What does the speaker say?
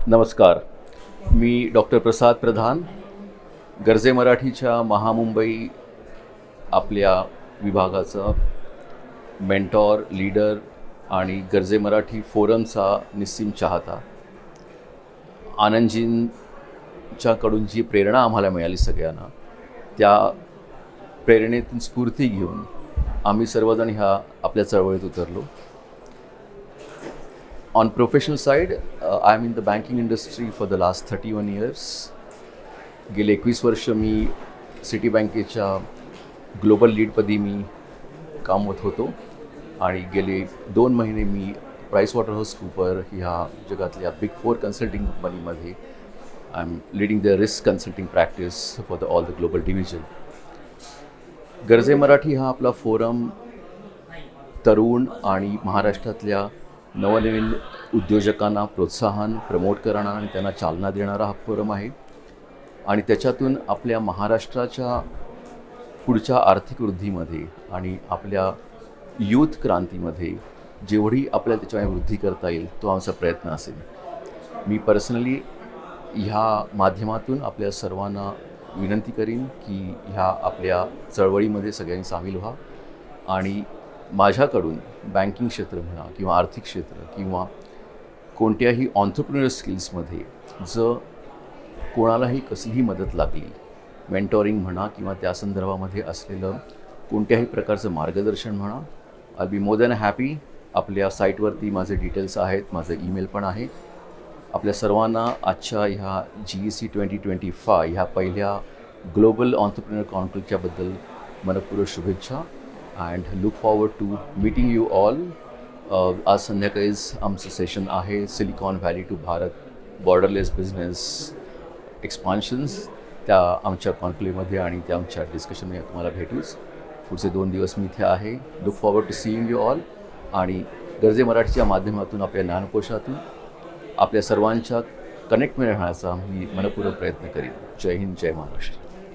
नमस्कार. मी डॉक्टर प्रसाद प्रधान, गर्जे मराठीच्या महामुंबई आपल्या विभागाचा मेंटॉर, लीडर आणि गर्जे मराठी फोरमचा निस्सीम चाहता. आनंदजींच्याकडून जी प्रेरणा आम्हाला मिळाली सगळ्यांना, त्या प्रेरणेतून स्फूर्ती घेऊन आम्ही सर्वजण ह्या आपल्या चळवळीत उतरलो. On professional side, I am in the banking industry for the last 31 years. गेले 21 वर्ष मी सिटी बँकेच्या ग्लोबल लीडपदी मी कामवत होतो आणि गेले 2 महिने मी PricewaterhouseCoopers ह्या जगातल्या बिग 4 कन्सल्टिंग कंपनीमध्ये I am leading the risk consulting practice for all the global division. Garje Marathi हा आपला फोरम तरुण आणि महाराष्ट्रातल्या नवनवीन उद्योजकांना प्रोत्साहन प्रमोट करणारा आणि त्यांना चालना देणारा हा फोरम आहे. आणि त्याच्यातून आपल्या महाराष्ट्राच्या पुढच्या आर्थिक वृद्धीमध्ये आणि आपल्या यूथ क्रांतीमध्ये जेवढी आपल्याला त्याच्यामध्ये वृद्धी करता येईल तो आमचा प्रयत्न असेल. मी पर्सनली ह्या माध्यमातून आपल्या सर्वांना विनंती करीन की ह्या आपल्या चळवळीमध्ये सगळ्यांनी सामील व्हा आणि माझ्याकडून बँकिंग क्षेत्र म्हणा किंवा आर्थिक क्षेत्र किंवा कोणत्याही ऑन्ट्रप्रिनर स्किल्समध्ये जर कोणालाही कसलीही मदत लागली, मेंटॉरिंग म्हणा किंवा त्या संदर्भामध्ये असलेलं कोणत्याही प्रकारचं मार्गदर्शन म्हणा, I be more than happy. आपल्या साईटवरती माझे डिटेल्स आहेत, माझं ईमेल पण आहे. आपल्या सर्वांना आजच्या ह्या GEC 2025 ह्या पहिल्या ग्लोबल ऑन्ट्रप्रिनर कॉन्क्लेव्हच्याबद्दल मनपूर्वक शुभेच्छा and look forward to meeting you all. आज संध्याकाळीच आमचं सेशन आहे Silicon Valley to Bharat borderless business expansions. त्या आमच्या कॉन्क्लेव्हमध्ये आणि त्या आमच्या डिस्कशनमध्ये तुम्हाला भेटूच. पुढचे 2 दिवस मी इथे आहे. Look forward to seeing you all. आणि गर्जे मराठीच्या माध्यमातून आपल्या ज्ञानकोशातून आपल्या सर्वांच्या कनेक्टमध्ये राहण्याचा मी मनपूर्वक प्रयत्न करीन. जय हिंद, जय महाराष्ट्र.